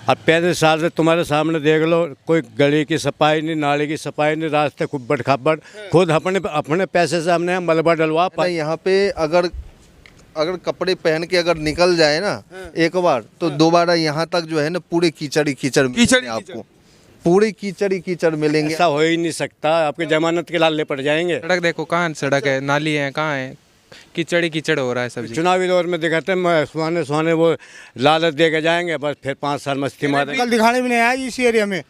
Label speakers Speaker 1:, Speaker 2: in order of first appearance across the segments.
Speaker 1: अब 35 साल से तुम्हारे सामने देख लो, कोई गली की सफाई नहीं, नाली की सफाई नहीं, रास्ते खुब्बड़ खाब्बड़, खुद अपने अपने पैसे से हमने मलबा डलवा।
Speaker 2: यहाँ पे अगर कपड़े पहन के अगर निकल जाए ना एक बार, तो दोबारा यहाँ तक जो है ना पूरे कीचड़ मिलेंगे आपको, पूरे कीचड़ मिलेंगे।
Speaker 1: ऐसा हो ही नहीं सकता, आपके जमानत के लाले पड़ जाएंगे।
Speaker 3: सड़क देखो कहाँ सड़क है, नाली है कहाँ है, कीचड़ हो रहा है सब।
Speaker 1: चुनावी दौर में दिखाते हैं सुहाने वो लालच दे के जाएंगे, बस फिर 5 साल मस्ती मारेंगे।
Speaker 4: कल दिखाने भी नहीं आया इस एरिया में।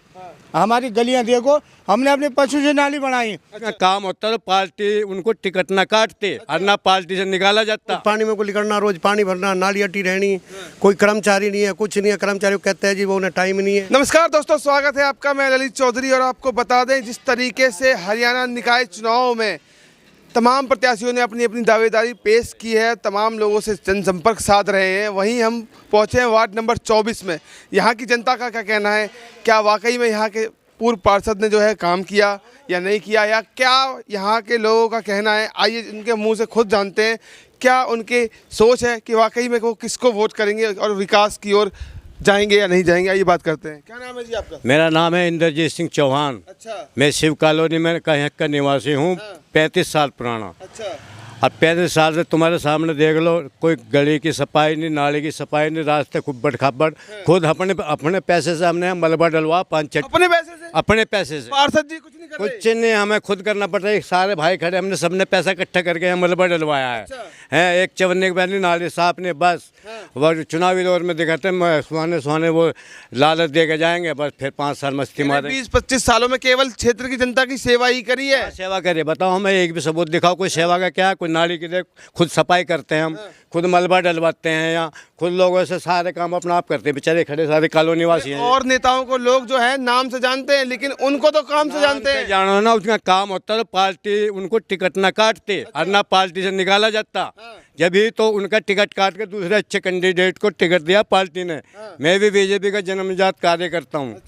Speaker 4: हमारी गलियां देखो, हमने अपने पशु से नाली बनाई।
Speaker 1: काम होता तो पार्टी उनको टिकट ना काटते और ना पार्टी से निकाला जाता।
Speaker 5: पानी में को निकलना, रोज पानी भरना, नाली अटी रहनी, कोई कर्मचारी नहीं है, कुछ नहीं है। कर्मचारी को कहते हैं जी वो उन्हें टाइम नहीं है।
Speaker 6: नमस्कार दोस्तों, स्वागत है आपका। मैं ललित चौधरी और आपको बता दें जिस तरीके से हरियाणा निकाय चुनाव में तमाम प्रत्याशियों ने अपनी अपनी दावेदारी पेश की है, तमाम लोगों से जनसंपर्क साध रहे हैं। वहीं हम पहुंचे हैं वार्ड नंबर 24 में। यहाँ की जनता का क्या कहना है, क्या वाकई में यहाँ के पूर्व पार्षद ने जो है काम किया या नहीं किया, या क्या यहाँ के लोगों का कहना है, आइए उनके मुंह से खुद जानते हैं क्या उनकी सोच है कि वाकई में वो किसको वोट करेंगे और विकास की ओर जाएंगे या नहीं जाएंगे। आइए बात करते हैं। क्या नाम है जी आपका?
Speaker 1: मेरा नाम है इंद्रजीत सिंह चौहान।
Speaker 6: अच्छा।
Speaker 1: मैं शिव कॉलोनी में कहीं का निवासी हूँ। 35 साल पुराना।
Speaker 6: अच्छा।
Speaker 1: अब 35 साल से तुम्हारे सामने देख लो, कोई गली की सफाई नहीं, नाली की सफाई नहीं, रास्ते खुब्बड़ खाब्बड़, खुद अपने पैसे से हमने मलबा डलवा 5-6।
Speaker 6: अपने पैसे से?
Speaker 1: अपने पैसे से।
Speaker 6: पार्षद जी कुछ नहीं कर रहे?
Speaker 1: कुछ नहीं, हमें खुद करना पड़ता है। सारे भाई खड़े, हमने सबने पैसा इकट्ठा करके यहाँ मलबा डलवाया है। हैं एक चवन्ने के पहले नाली साफ ने बस। और चुनावी दौर में दिखाते हैं सुहाने वो लालच दे के जाएंगे, बस फिर 5 साल मस्ती मारेंगे।
Speaker 6: 20-25 सालों में केवल क्षेत्र की जनता की सेवा ही करी है।
Speaker 1: सेवा करे बताओ, हमें एक भी सबूत दिखाओ कोई सेवा का। क्या कोई नाली की देख, खुद सफाई करते हैं हम, खुद मलबा डलवाते हैं, यहाँ खुद लोगों से सारे काम अपना आप करते हैं। बेचारे खड़े सारे कॉलोनी वासी हैं।
Speaker 6: और नेताओं को लोग जो है नाम से जानते हैं, लेकिन उनको तो काम से जानते हैं।
Speaker 1: जानो ना, उसका काम होता तो पार्टी उनको टिकट ना काटते और ना पार्टी से निकाला जाता। जब ही तो उनका टिकट काट के दूसरे अच्छे कैंडिडेट को टिकट दिया पार्टी ने। मैं भी बीजेपी का जन्मजात कार्य करता हूँ।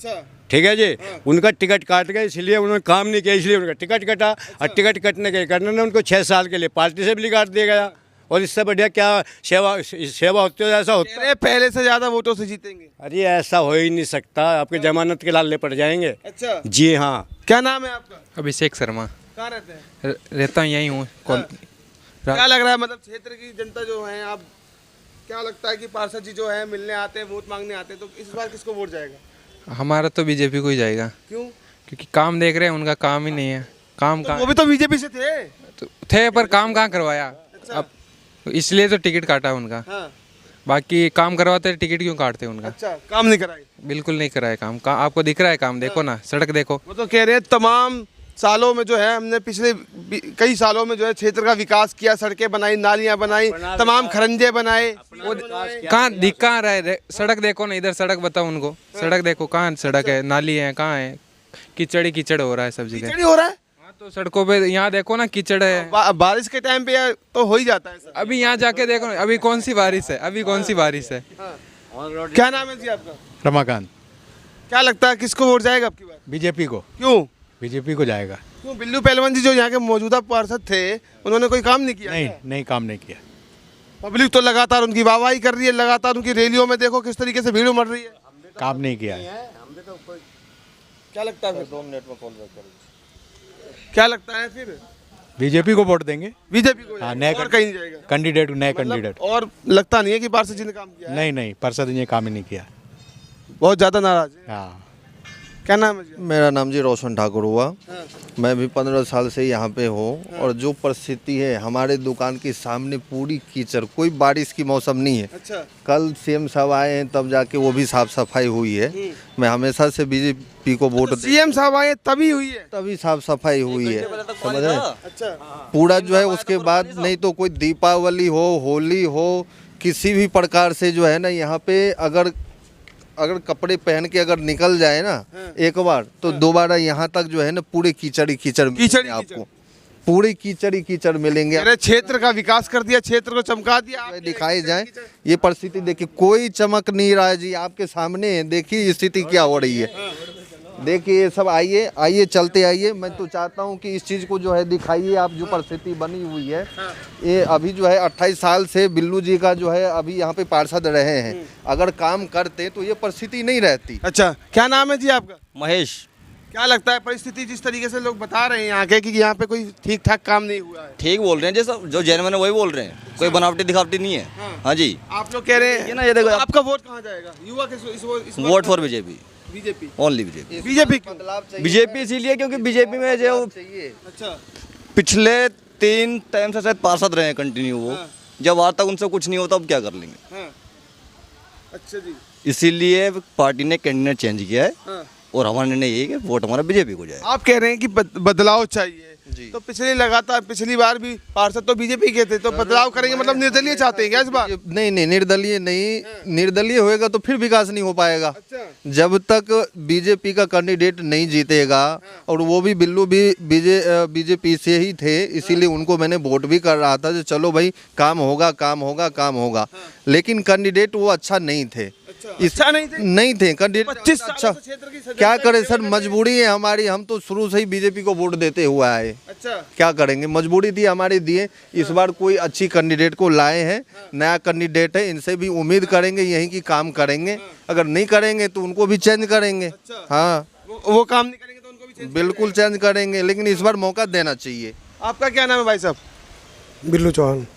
Speaker 1: ठीक है जी। उनका टिकट काट गया, इसलिए उन्होंने काम नहीं किया, इसलिए उनका टिकट कटा। और टिकट कटने के करने ने उनको 6 साल के लिए पार्टी से भी काट दिया गया। और इससे बढ़िया क्या सेवा होती है? ऐसा होता है
Speaker 6: पहले से ज्यादा वोटों से जीतेंगे।
Speaker 1: अरे ऐसा हो ही नहीं सकता, आपके जमानत के लाले पड़ जाएंगे।
Speaker 6: अच्छा
Speaker 1: जी हाँ।
Speaker 6: क्या नाम है आपका?
Speaker 3: अभिषेक शर्मा।
Speaker 6: कहाँ रहते हैं?
Speaker 3: रहता हूँ यहीं हूँ।
Speaker 6: क्या लग रहा है, मतलब क्षेत्र की जनता जो है, आप क्या लगता है कि पार्षद जी जो है मिलने आते हैं, वोट मांगने आते हैं, तो इस बार किसको वोट जाएगा?
Speaker 3: हमारा तो बीजेपी को ही जाएगा।
Speaker 6: क्यों?
Speaker 3: क्योंकि काम देख रहे हैं, उनका काम ही नहीं है। काम
Speaker 6: वो भी तो बीजेपी से
Speaker 3: थे पर काम कहाँ करवाया। अब इसलिए तो टिकट काटा उनका। बाकी काम करवाते टिकट क्यों काटते उनका?
Speaker 6: अच्छा, काम नहीं कराए?
Speaker 3: बिल्कुल नहीं कराया काम। आपको दिख रहा है काम? देखो ना, सड़क देखो।
Speaker 6: वो तो कह रहे हैं तमाम सालों में जो है हमने पिछले कई सालों में जो है क्षेत्र का विकास किया, सड़कें बनाई, नालियां बनाई, तमाम खरंजे बनाए।
Speaker 3: कहाँ दिख कहाँ रहा है? सड़क देखो ना, इधर सड़क बताओ उनको। सड़क देखो कहाँ सड़क है, नाली है कहाँ है, कीचड़ हो रहा है सब जगह।
Speaker 6: कीचड़ हो रहा है?
Speaker 3: हाँ तो सड़कों पे यहाँ देखो ना कीचड़ है।
Speaker 6: बारिश के टाइम पे तो हो ही जाता है सर।
Speaker 3: अभी यहाँ जाके देखो ना, अभी कौन सी बारिश है, अभी कौन सी बारिश है।
Speaker 6: क्या नाम है जी आपका?
Speaker 4: रमाकांत।
Speaker 6: क्या लगता है किसको वोट जाएगा आपकी बार?
Speaker 4: बीजेपी को।
Speaker 6: क्यों?
Speaker 4: बीजेपी को जाएगा।
Speaker 6: क्यों? बिल्लू पहलवान जी जो यहाँ के मौजूदा पार्षद थे, उन्होंने कोई काम नहीं किया?
Speaker 4: नहीं काम नहीं किया।
Speaker 6: पब्लिक तो लगातार उनकी वाहवाही कर रही है, लगातार उनकी रैलियों में देखो किस तरीके से भीड़ उमड़ रही है।
Speaker 4: काम नहीं किया है।
Speaker 6: क्या लगता है फिर? 2 मिनट में कॉल बैक करेंगे। क्या लगता है फिर?
Speaker 4: बीजेपी को वोट देंगे।
Speaker 6: बीजेपी को?
Speaker 4: हाँ,
Speaker 6: और कहीं नहीं जाएगा
Speaker 4: कैंडिडेट, नए
Speaker 6: मतलब?
Speaker 4: कैंडिडेट।
Speaker 6: और लगता नहीं है कि पार्षद जी ने काम किया है?
Speaker 4: नहीं पार्षद ने काम ही नहीं किया।
Speaker 6: बहुत ज्यादा नाराज है।
Speaker 4: हाँ।
Speaker 6: क्या नाम है जी?
Speaker 2: मेरा नाम जी रोशन ठाकुर हुआ। मैं भी 15 साल से यहाँ पे हूँ। और जो परिस्थिति है हमारे दुकान के सामने पूरी कीचड़, कोई बारिश की मौसम नहीं है।
Speaker 6: अच्छा।
Speaker 2: कल सीएम साहब आए हैं तब जाके वो भी साफ सफाई हुई है। मैं हमेशा से बीजेपी को वोट
Speaker 6: सीएम साहब आए तभी हुई है?
Speaker 2: तभी साफ सफाई हुई है, समझ रहे?
Speaker 6: अच्छा।
Speaker 2: पूरा जो है उसके बाद नहीं तो कोई दीपावली हो, होली हो, किसी भी प्रकार से जो है ना यहाँ पे अगर कपड़े पहन के अगर निकल जाए ना एक बार, तो दोबारा यहाँ तक जो है ना पूरे कीचड़ मिलेंगे आपको, पूरे कीचड़ मिलेंगे।
Speaker 6: क्षेत्र का विकास कर दिया, क्षेत्र को चमका दिया।
Speaker 2: दिखाए जाए ये परिस्थिति देखिए, कोई चमक नहीं रहा है जी, आपके सामने देखिए स्थिति क्या हो रही है। देखिए ये सब आइए आइए चलते आइए। मैं तो चाहता हूँ कि इस चीज़ को जो है दिखाइए आप, जो परिस्थिति बनी हुई है। ये अभी जो है 28 साल से बिल्लू जी का जो है अभी यहाँ पे पार्षद रहे हैं, अगर काम करते तो ये परिस्थिति नहीं रहती।
Speaker 6: अच्छा, क्या नाम है जी आपका?
Speaker 7: महेश।
Speaker 6: क्या लगता है परिस्थिति जिस तरीके से लोग बता रहे हैं यहाँ के कि यहाँ पे कोई ठीक ठाक काम नहीं हुआ है?
Speaker 7: ठीक बोल रहे हैं, जैसा जो जेन्युइन है वही बोल रहे हैं, कोई बनावटी दिखावटी नहीं है। हाँ जी,
Speaker 6: आप लोग कह रहे हैं
Speaker 7: ये ना, ये देखो
Speaker 6: तो
Speaker 7: आप-
Speaker 6: आपका वोट कहाँ जाएगा? युवा के इस
Speaker 7: vote for BJP,
Speaker 6: BJP.
Speaker 7: Only BJP.
Speaker 6: BJP क्यों?
Speaker 2: बदलाव चाहिए।
Speaker 7: बीजेपी इसीलिए क्योंकि बीजेपी में जो
Speaker 2: चाहिए।
Speaker 6: अच्छा,
Speaker 7: पिछले 3 टाइम से शायद पार्षद रहे हैं कंटिन्यू वो, जब आज तक उनसे कुछ नहीं होता अब क्या कर लेंगे।
Speaker 6: हाँ, अच्छा जी,
Speaker 7: इसीलिए पार्टी ने कैंडिडेट चेंज किया है
Speaker 6: हाँ।
Speaker 7: और हमारा निर्णय यही है कि वोट हमारा बीजेपी को जाए।
Speaker 6: आप कह रहे हैं कि बदलाव चाहिए, तो पिछली बार भी पार्षद तो बीजेपी के थे, तो बदलाव करेंगे मतलब निर्दलीय चाहते हैं क्या इस बार?
Speaker 2: नहीं नहीं, निर्दलीय नहीं, निर्दलीय होएगा तो फिर विकास नहीं हो पाएगा।
Speaker 6: अच्छा,
Speaker 2: जब तक बीजेपी का कैंडिडेट नहीं जीतेगा, और वो भी बिल्लू भी बीजेपी से ही थे, इसीलिए उनको मैंने वोट भी कर रहा था, जो चलो भाई काम होगा काम होगा काम होगा, लेकिन कैंडिडेट वो अच्छा नहीं थे।
Speaker 6: अच्छा नहीं थे?
Speaker 2: नहीं थे कैंडिडेट
Speaker 6: 25 सालों
Speaker 2: अच्छा।
Speaker 6: से क्षेत्र की सदस्यता
Speaker 2: क्या करें सर,
Speaker 6: केवल
Speaker 2: मजबूरी है हमारी, हम तो शुरू से ही बीजेपी को वोट देते हुए आए।
Speaker 6: अच्छा,
Speaker 2: क्या करेंगे, मजबूरी थी हमारी, दिए। इस बार कोई अच्छी कैंडिडेट को लाए हैं, नया कैंडिडेट है, इनसे भी उम्मीद करेंगे यहीं की काम करेंगे, अगर नहीं करेंगे तो उनको भी चेंज करेंगे। हाँ
Speaker 6: वो काम नहीं करेंगे तो उनको भी change
Speaker 2: बिल्कुल चेंज करेंगे, लेकिन इस बार मौका देना चाहिए।
Speaker 6: आपका क्या नाम है भाई साहब?
Speaker 4: बिल्लू चौहान।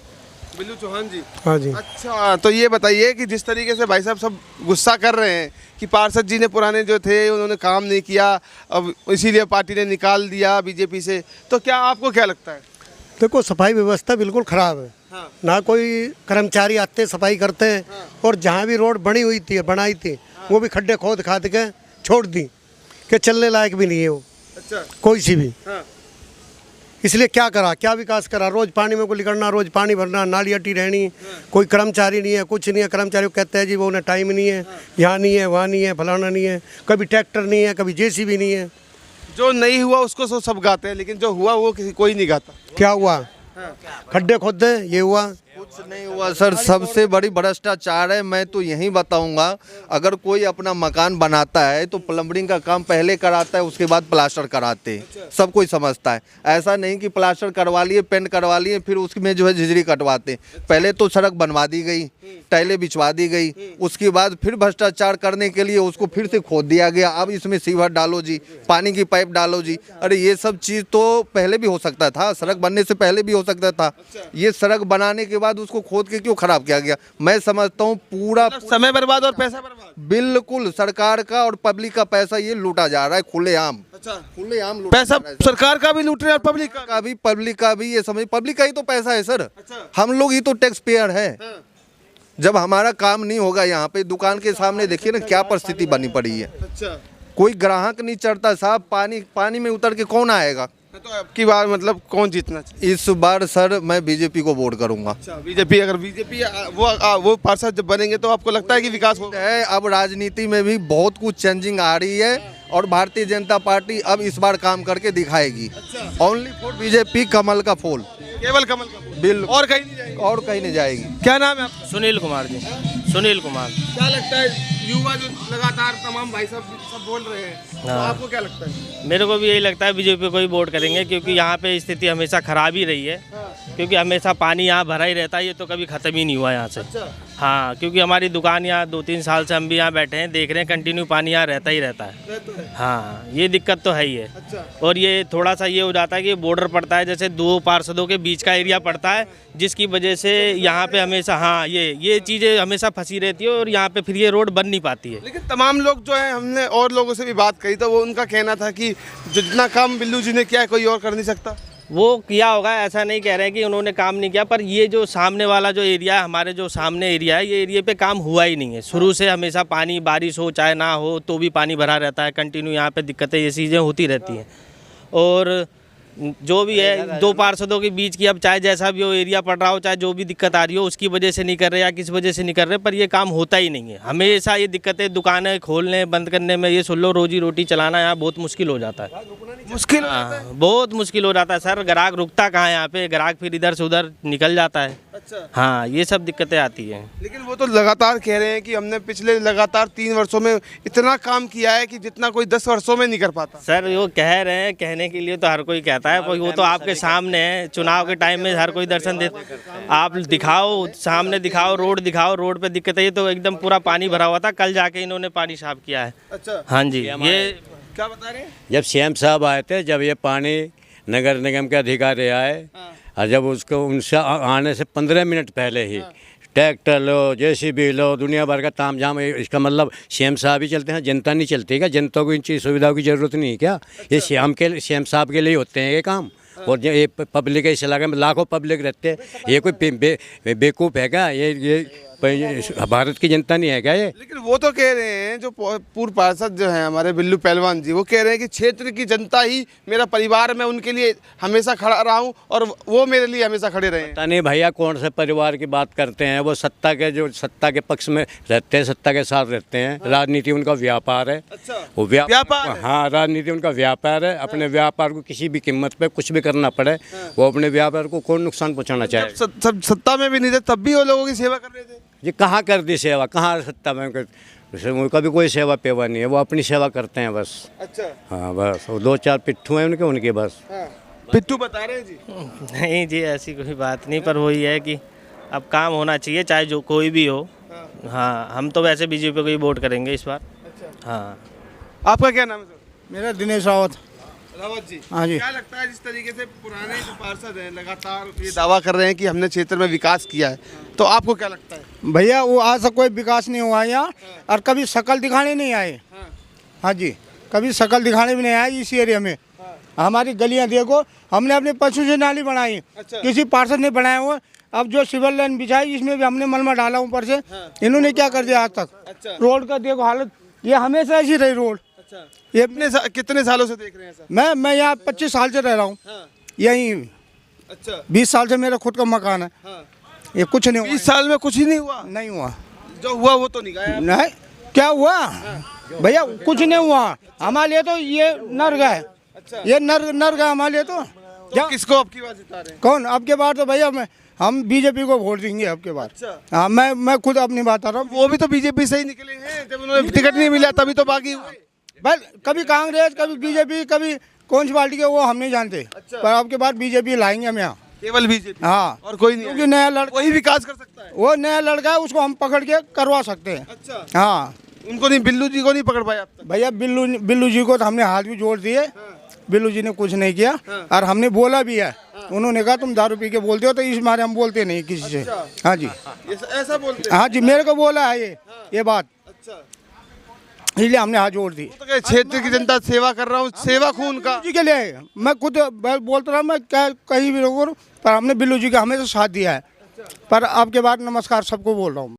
Speaker 6: बिल्लू चौहान जी।
Speaker 4: हाँ जी।
Speaker 6: अच्छा, तो ये बताइए कि जिस तरीके से भाई साहब सब गुस्सा कर रहे हैं कि पार्षद जी ने पुराने जो थे उन्होंने काम नहीं किया, अब इसीलिए पार्टी ने निकाल दिया बीजेपी से, तो क्या आपको क्या लगता है?
Speaker 4: देखो, सफाई व्यवस्था बिल्कुल ख़राब है।
Speaker 6: हाँ।
Speaker 4: ना कोई कर्मचारी आते सफाई करते हैं, और जहाँ भी रोड बनाई थी वो भी खड्डे खोद खाद के छोड़ दी कि चलने लायक भी नहीं है वो,
Speaker 6: अच्छा,
Speaker 4: कोई सी भी।
Speaker 6: हाँ,
Speaker 4: इसलिए क्या करा, क्या विकास करा? रोज पानी में को निकलना, रोज पानी भरना, नाली अटी रहनी, कोई कर्मचारी नहीं है, कुछ नहीं है। कर्मचारी को कहते हैं जी वो उन्हें टाइम नहीं है, यहाँ नहीं है, वहाँ नहीं है, फलाना नहीं है, कभी ट्रैक्टर नहीं है, कभी जेसीबी नहीं है।
Speaker 6: जो नहीं हुआ उसको सब गाते हैं, लेकिन जो हुआ वो कोई नहीं गाता।
Speaker 4: क्या हुआ? खड्डे खोदे, ये हुआ।
Speaker 2: कुछ नहीं हुआ सर, सबसे बड़ी भ्रष्टाचार है। मैं तो यही बताऊंगा, अगर कोई अपना मकान बनाता है तो प्लम्बरिंग का काम पहले कराता है, उसके बाद प्लास्टर कराते हैं, सब कोई समझता है। ऐसा नहीं कि प्लास्टर करवा लिए, पेंट करवा लिए, फिर उसमें जो है झिझरी कटवाते हैं। पहले तो सड़क बनवा दी गई, टाइलें बिछवा दी गई, उसके बाद फिर भ्रष्टाचार करने के लिए उसको फिर से खोद दिया गया। अब इसमें सीवर डालो जी, पानी की पाइप डालो जी। अरे ये सब चीज़ तो पहले भी हो सकता था, सड़क बनने से पहले भी हो सकता था। ये सड़क बनाने के बाद उसको खोद के क्यों खराब किया गया? मैं समझता हूँ पूरा
Speaker 6: समय बर्बाद और पैसा बर्बाद।
Speaker 2: बिल्कुल सरकार का और पब्लिक का पैसा ये लूटा जा रहा है खुलेआम।
Speaker 6: अच्छा,
Speaker 2: खुलेआम लूटा
Speaker 6: पैसा
Speaker 2: जा रहा है।
Speaker 6: सरकार का भी लूट रहे हैं और पब्लिक का भी।
Speaker 2: पब्लिक का भी, ये समझ, पब्लिक का ही तो पैसा है सर।
Speaker 6: अच्छा।
Speaker 2: हम लोग ही तो टैक्स पेयर है। जब हमारा काम नहीं होगा यहाँ पे, दुकान के सामने देखिए ना क्या परिस्थिति बनी पड़ी है।
Speaker 6: अच्छा,
Speaker 2: कोई ग्राहक नहीं चढ़ता साहब, पानी में उतर के कौन आएगा?
Speaker 6: तो अब की बार मतलब कौन जीतना चाहिए?
Speaker 2: इस बार सर मैं बीजेपी को वोट करूंगा।
Speaker 6: अच्छा, बीजेपी। अगर बीजेपी वो पार्षद जब बनेंगे तो आपको लगता है कि विकास होगा?
Speaker 2: है अब राजनीति में भी बहुत कुछ चेंजिंग आ रही है, और भारतीय जनता पार्टी अब इस बार काम करके दिखाएगी। ओनली फॉर बीजेपी, कमल का फूल,
Speaker 6: केवल कमल का फूल।
Speaker 2: बिल्कुल,
Speaker 6: और कहीं नहीं जाएगी?
Speaker 2: और कहीं नहीं जाएगी।
Speaker 6: क्या नाम है आपका?
Speaker 8: सुनील कुमार जी। सुनील कुमार।
Speaker 6: क्या लगता है युवा जो लगातार तमाम भाई सब बोल रहे हैं, तो
Speaker 8: हाँ।
Speaker 6: आपको क्या लगता है?
Speaker 8: मेरे को भी यही लगता है बीजेपी को ही वोट करेंगे, क्योंकि यहाँ पे स्थिति हमेशा खराब ही रही है। क्योंकि हमेशा पानी यहाँ भरा ही रहता है, ये तो कभी ख़त्म ही नहीं हुआ यहाँ से। हाँ, क्योंकि हमारी दुकान यहाँ 2-3 साल से हम भी यहाँ बैठे हैं, देख रहे हैं कंटिन्यू पानी यहाँ रहता ही रहता है। हाँ, ये दिक्कत तो है ही है। और ये थोड़ा सा ये हो जाता है कि बॉर्डर पड़ता है, जैसे 2 पार्षदों के बीच का एरिया पड़ता है, जिसकी वजह से यहाँ पे हमेशा हाँ ये चीज़ें हमेशा फंसी रहती है, और यहाँ पे फिर ये रोड बन नहीं पाती है।
Speaker 6: लेकिन तमाम लोग जो है, हमने और लोगों से भी बात करी तो वो उनका कहना था कि जितना काम बिल्लू जी ने किया है कोई और कर नहीं सकता।
Speaker 8: वो किया होगा, ऐसा नहीं कह रहे हैं कि उन्होंने काम नहीं किया, पर ये जो सामने वाला जो एरिया है, हमारे जो सामने एरिया है, ये एरिया पे काम हुआ ही नहीं है। शुरू से हमेशा पानी, बारिश हो चाहे ना हो तो भी पानी भरा रहता है कंटिन्यू। यहाँ पे दिक्कतें, ये चीज़ें होती रहती हैं। और जो भी है 2 पार्षदों के बीच की, अब चाहे जैसा भी हो एरिया पड़ रहा हो, चाहे जो भी दिक्कत आ रही हो, उसकी वजह से नहीं कर रहे या किस वजह से नहीं कर रहे, पर ये काम होता ही नहीं है। हमेशा ये दिक्कतें, दुकानें खोलने बंद करने में, ये सुन लो रोजी रोटी चलाना यहाँ बहुत मुश्किल हो जाता है।
Speaker 6: मुश्किल
Speaker 8: हाँ, बहुत मुश्किल हो जाता है सर। ग्राहक रुकता कहाँ है यहाँ पे? ग्राहक फिर इधर से उधर निकल जाता है। हाँ ये सब दिक्कतें आती हैं।
Speaker 6: लेकिन वो तो लगातार कह रहे हैं कि हमने पिछले लगातार 3 वर्षों में इतना काम किया है कि जितना कोई 10 वर्षों में नहीं कर पाता।
Speaker 8: सर वो कह रहे हैं, कहने के लिए तो हर कोई कहता है, पर वो तो आपके सामने है। चुनाव के टाइम में हर कोई दर्शन दे, आप दिखाओ, सामने दिखाओ, रोड पे दिक्कत है। ये तो एकदम पूरा पानी भरा हुआ था, कल जाके इन्होंने पानी साफ किया है।
Speaker 6: अच्छा,
Speaker 8: हाँ जी। ये
Speaker 6: क्या बता रहे हैं?
Speaker 1: जब सीएम साहब आए थे, जब ये पानी नगर निगम के अधिकारी आए, और जब उसको उनसे आने से 15 मिनट पहले ही ट्रैक्टर लो, जेसीबी लो, दुनिया भर का तामझाम। इसका मतलब सीएम साहब ही चलते हैं, जनता नहीं चलती क्या? जनता को इन चीज़ सुविधाओं की ज़रूरत नहीं है क्या? ये सीएम साहब के लिए होते हैं ये काम। और ये पब्लिक है, इस इलाके में लाखों पब्लिक रहते हैं। ये कोई बेवकूफ़ है क्या? ये भारत की जनता नहीं है क्या ये?
Speaker 6: लेकिन वो तो कह रहे हैं, जो पूर्व पार्षद जो हैं हमारे बिल्लू पहलवान जी, वो कह रहे हैं कि क्षेत्र की जनता ही मेरा परिवार, मैं उनके लिए हमेशा खड़ा रहा हूं और वो मेरे लिए हमेशा खड़े रहे हैं।
Speaker 1: पता नहीं भैया कौन से परिवार की बात करते हैं। वो सत्ता के पक्ष में रहते हैं, सत्ता के साथ रहते हैं। राजनीति उनका व्यापार है।
Speaker 6: अच्छा,
Speaker 1: वो
Speaker 6: व्यापार है?
Speaker 1: हाँ, राजनीति उनका व्यापार है। अपने व्यापार को किसी भी कीमत पे कुछ भी करना पड़े, वो अपने व्यापार को कौन नुकसान पहुँचाना चाहे।
Speaker 6: सब सत्ता में भी नहीं थे तब भी वो लोगों की सेवा कर रहे थे।
Speaker 1: ये कहाँ कर दी सेवा, कहाँ सत्ता में उनका भी कोई सेवा पेवा नहीं है। वो अपनी सेवा करते हैं बस।
Speaker 6: अच्छा,
Speaker 1: हाँ बस, वो 2-4 पिट्ठू हैं उनके बस।
Speaker 6: हाँ। पिट्ठू बता रहे हैं जी?
Speaker 8: नहीं जी, ऐसी कोई बात नहीं, पर वही है कि अब काम होना चाहिए, चाहे जो कोई भी हो। हाँ, हम तो वैसे बीजेपी को ही वोट करेंगे इस बार। हाँ।
Speaker 6: आपका क्या नाम है सर?
Speaker 5: मेरा दिनेश रावत।
Speaker 6: रावत जी,
Speaker 5: हाँ जी।
Speaker 6: क्या लगता है जिस तरीके से पुराने जो पार्षद हैं लगातार ये दावा कर रहे हैं कि हमने क्षेत्र में विकास किया है, तो आपको क्या लगता है?
Speaker 5: भैया वो आज तक कोई विकास नहीं हुआ यहाँ, और कभी शकल दिखाने नहीं आए। हाँ जी, कभी शकल दिखाने भी नहीं आए इस एरिया में। हमारी गलियाँ देखो, हमने अपने पशु से नाली बनाई, किसी पार्षद ने बनाया हुआ। अब जो सिविल लाइन बिछाई, इसमें भी हमने मलमा डाला ऊपर से। इन्होंने क्या कर दिया आज तक? रोड का देखो हालत, ये हमेशा ऐसी रही रोड।
Speaker 6: ये कितने सालों से देख रहे हैं सर?
Speaker 5: मैं यहाँ 25 साल से रह रहा हूँ यहीं।
Speaker 6: अच्छा,
Speaker 5: 20 साल से मेरा खुद का मकान है। ये कुछ नहीं हुआ।
Speaker 6: 20 साल में कुछ ही नहीं हुआ?
Speaker 5: नहीं हुआ।
Speaker 6: जो हुआ वो तो नहीं गया।
Speaker 5: नहीं, क्या हुआ भैया? कुछ नहीं हुआ हमारे लिए तो। ये नर्क है।
Speaker 6: अच्छा,
Speaker 5: ये नर्क है हमारे लिए तो।
Speaker 6: तो किसको आपकी बात जिता रहे हैं?
Speaker 5: कौन आपके बार? तो भैया हम बीजेपी को वोट देंगे आपके बार।
Speaker 6: अच्छा,
Speaker 5: हाँ, मैं खुद अपनी बात आ रहा हूँ।
Speaker 6: वो भी तो बीजेपी से ही निकले हैं, जब उन्होंने टिकट नहीं मिला तभी तो बागी हुए।
Speaker 5: बस कभी कांग्रेस, कभी बीजेपी, कभी कौन सी पार्टी के, वो हम नहीं जानते। पर आपके बाद बीजेपी लाएंगे हम यहाँ।
Speaker 6: केवल बीजेपी?
Speaker 5: हाँ,
Speaker 6: और कोई नहीं?
Speaker 5: क्योंकि नया लड़का,
Speaker 6: वही विकास कर सकता है।
Speaker 5: वो नया लड़का है, उसको हम पकड़ के करवा सकते हैं।
Speaker 6: अच्छा,
Speaker 5: हाँ,
Speaker 6: उनको नहीं, बिल्लू जी को नहीं पकड़ पाया अब तक?
Speaker 5: भैया बिल्लू जी को तो हमने हाथ भी जोड़ दिए। बिल्लू जी ने कुछ नहीं किया, और हमने बोला भी है। उन्होंने कहा तुम दारू पी के बोलते हो, तो इस मारे हम बोलते नहीं किसी से। हाँ जी,
Speaker 6: ऐसा बोलते हैं?
Speaker 5: हाँ जी, मेरे को बोला है ये बात,
Speaker 6: अच्छा,
Speaker 5: इसलिए हमने हाथ जोड़ दी।
Speaker 6: तो क्षेत्र की जनता सेवा कर रहा हूँ, सेवा खून का
Speaker 5: जी के लिए मैं खुद बोलता रहा, मैं क्या कहीं भी रहूँ, पर हमने बिल्लू जी का हमेशा साथ दिया है। पर आपके बाद नमस्कार सबको बोल रहा हूँ।